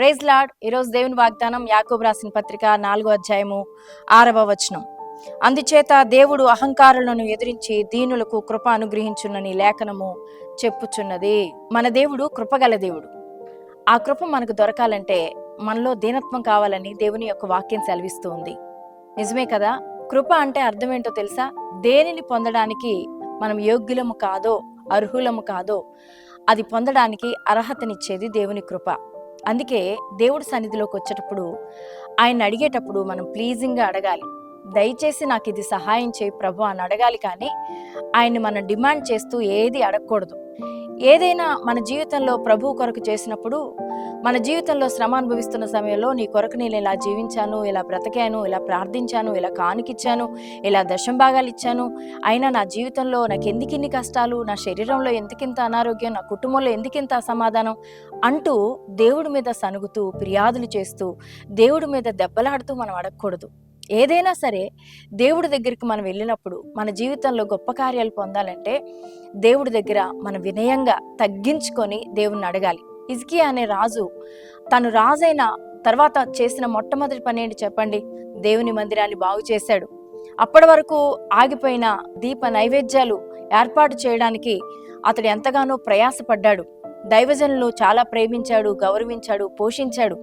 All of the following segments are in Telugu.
Praise lord. ఈరోజు దేవుని వాగ్దానం యాకోబు రాసిన పత్రిక 4వ అధ్యాయము 6వ వచనం. అందుచేత దేవుడు అహంకారులను ఎదిరించి దీనులకు కృప అనుగ్రహించునని లేఖనము చెప్పుచున్నది. మన దేవుడు కృపగల దేవుడు. ఆ కృప మనకు దొరకాలంటే మనలో దీనత్వం కావాలని దేవుని యొక్క వాక్యం సెలవిస్తూ ఉంది. నిజమే కదా? కృప అంటే అర్థం ఏంటో తెలుసా? దేనిని పొందడానికి మనం యోగ్యులము కాదో, అర్హులము కాదో అది పొందడానికి అర్హతనిచ్చేది దేవుని కృప. అందుకే దేవుడి సన్నిధిలోకి వచ్చేటప్పుడు ఆయన అడిగేటప్పుడు మనం ప్లీజింగ్గా అడగాలి. దయచేసి నాకు ఇది సహాయం చేయి ప్రభు అని అడగాలి. కానీ ఆయన్ని మనం డిమాండ్ చేస్తూ ఏది అడగకూడదు. ఏదైనా మన జీవితంలో ప్రభు కొరకు చేసినప్పుడు, మన జీవితంలో శ్రమ అనుభవిస్తున్న సమయంలో నీ కొరకు నేను ఇలా జీవించాను, ఇలా బ్రతికాను, ఇలా ప్రార్థించాను, ఇలా కానుకిచ్చాను, ఇలా దశంభాగాలు ఇచ్చాను, అయినా నా జీవితంలో నాకు ఎందుకిన్ని కష్టాలు, నా శరీరంలో ఎందుకింత అనారోగ్యం, నా కుటుంబంలో ఎందుకింత అసమాధానం అంటూ దేవుడి మీద సనుగుతూ ఫిర్యాదులు చేస్తూ దేవుడి మీద దెబ్బలాడుతూ మనం అడగకూడదు. ఏదైనా సరే దేవుడి దగ్గరికి మనం వెళ్ళినప్పుడు మన జీవితంలో గొప్ప కార్యాలు పొందాలంటే దేవుడి దగ్గర మనం వినయంగా తగ్గించుకొని దేవుణ్ణి అడగాలి. హిజ్కియా అనే రాజు తను రాజైన తర్వాత చేసిన మొట్టమొదటి పని ఏంటి చెప్పండి? దేవుని మందిరాన్ని బాగు చేశాడు. అప్పటి వరకు ఆగిపోయిన దీప నైవేద్యాలు ఏర్పాటు చేయడానికి అతడు ఎంతగానో ప్రయాసపడ్డాడు. దైవజనులు చాలా ప్రేమించాడు, గౌరవించాడు, పోషించాడు.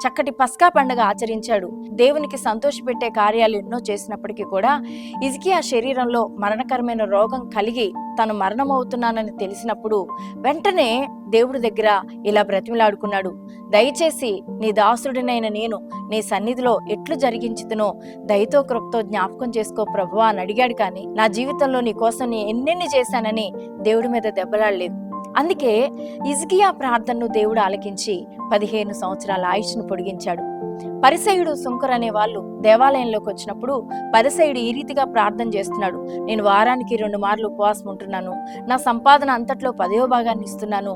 చక్కటి పస్కా పండుగ ఆచరించాడు. దేవునికి సంతోషపెట్టే కార్యాలు ఎన్నో చేసినప్పటికీ కూడా హిజ్కియా శరీరంలో మరణకరమైన రోగం కలిగి తను మరణమవుతున్నానని తెలిసినప్పుడు వెంటనే దేవుడి దగ్గర ఇలా బ్రతిమిలాడుకున్నాడు. దయచేసి నీ దాసుడినైన నేను నీ సన్నిధిలో ఎట్లు జరిగించుతునో దయతో కృపతో జ్ఞాపకం చేసుకో ప్రభువా అని అడిగాడు. కానీ నా జీవితంలో నీ కోసం నేను ఎన్నెన్ని చేశానని దేవుడి మీద దెబ్బలాడలేదు. అందుకే హిజ్కియా ప్రార్థనను దేవుడు ఆలకించి 15 సంవత్సరాల ఆయుష్ను పొడిగించాడు. పరిసయుడు సుంకర్ అనే వాళ్ళు దేవాలయంలోకి వచ్చినప్పుడు పరిసయుడు ఈ రీతిగా ప్రార్థన చేస్తున్నాడు. నేను వారానికి 2 మార్లు ఉపవాసం ఉంటున్నాను, నా సంపాదన అంతట్లో 10వ భాగాన్ని ఇస్తున్నాను,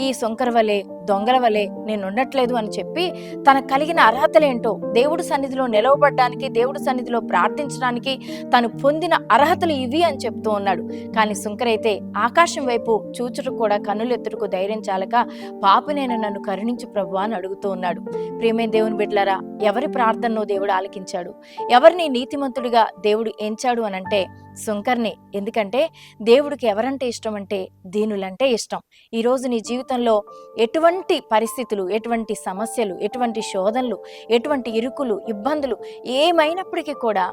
ఈ సుంకర్ వలె దొంగల వలె నేను ఉండట్లేదు అని చెప్పి తనకు కలిగిన అర్హతలేంటో దేవుడి సన్నిధిలో నిలవబడ్డానికి, దేవుడి సన్నిధిలో ప్రార్థించడానికి తను పొందిన అర్హతలు ఇవి అని చెప్తూ ఉన్నాడు. కానీ సుంకర్ అయితే ఆకాశం వైపు చూచుటకు కూడా కన్నులెత్తుటకు ధైర్యం చాలక పాపినైన నన్ను కరుణించు ప్రభువా అని అడుగుతూ ఉన్నాడు. ప్రియమైన దేవుని బిడ్డలారా, ఎవరి ప్రార్థనను దేవుడు ఆలకించాడు? ఎవరిని నీతిమంతుడిగా దేవుడు ఎంచాడు అనంటే సుంకర్ని. ఎందుకంటే దేవుడికి ఎవరంటే ఇష్టం అంటే దీనులంటే ఇష్టం. ఈరోజు నీ జీవితంలో ఎటువంటి పరిస్థితులు, ఎటువంటి సమస్యలు, ఎటువంటి శోధనలు, ఎటువంటి ఇరుకులు, ఇబ్బందులు ఏమైనప్పటికీ కూడా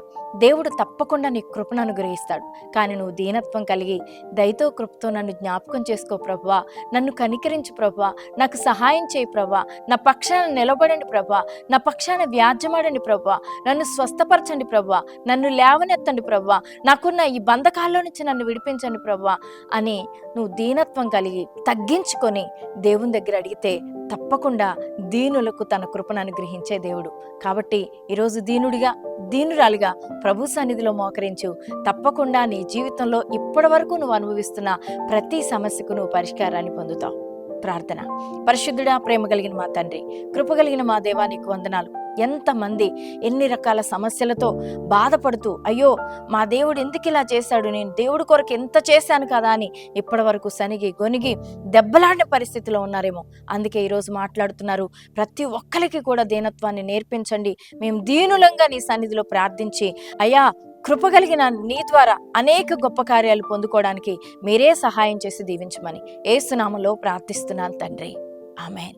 దేవుడు తప్పకుండా నీ కృపను అనుగ్రహిస్తాడు. కానీ నువ్వు దీనత్వం కలిగి దయతో కృపతో నన్ను జ్ఞాపకం చేసుకో ప్రభువా, నన్ను కనికరించు ప్రభువా, నాకు సహాయం చేయి ప్రభువా, నా పక్షాన నిలబడండి ప్రభువా, నా పక్షాన వ్యాజ్యమాడండి ప్రభువా, నన్ను స్వస్థపరచండి ప్రభువా, నన్ను లేవనెత్తండి ప్రభువా, నాకున్న ఈ బంధకాల్లో నుంచి నన్ను విడిపించండి ప్రభువా అని నువ్వు దీనత్వం కలిగి తగ్గించుకొని దేవుని దగ్గర అడిగితే తప్పకుండా దీనులకు తన కృపను అనుగ్రహించే దేవుడు. కాబట్టి ఈరోజు దీనుడిగా, దీనురాలిగా ప్రభు సన్నిధిలో మోకరించు. తప్పకుండా నీ జీవితంలో ఇప్పటి వరకు నువ్వు అనుభవిస్తున్న ప్రతి సమస్యకు నువ్వు పరిష్కారాన్ని పొందుతావు. ప్రార్థన. పరిశుద్ధుడా, ప్రేమ కలిగిన మా తండ్రి, కృప కలిగిన మా దేవా, నీకు వందనాలు. ఎంతమంది ఎన్ని రకాల సమస్యలతో బాధపడుతూ అయ్యో మా దేవుడు ఎందుకు ఇలా చేశాడు, నేను దేవుడి కొరకు ఎంత చేశాను కదా అని ఇప్పటి వరకు సనిగి గొనిగి దెబ్బలాడిన పరిస్థితిలో ఉన్నారేమో. అందుకే ఈరోజు మాట్లాడుతున్నారు. ప్రతి ఒక్కరికి కూడా దీనత్వాన్ని నేర్పించండి. మేము దీనులంగా నీ సన్నిధిలో ప్రార్థించి అయ్యా కృపగలిగిన నీ ద్వారా అనేక గొప్ప కార్యాలు పొందుకోవడానికి మీరే సహాయం చేసి దీవించమని యేసు నామములో ప్రార్థిస్తున్నాను తండ్రి. ఆమేన్.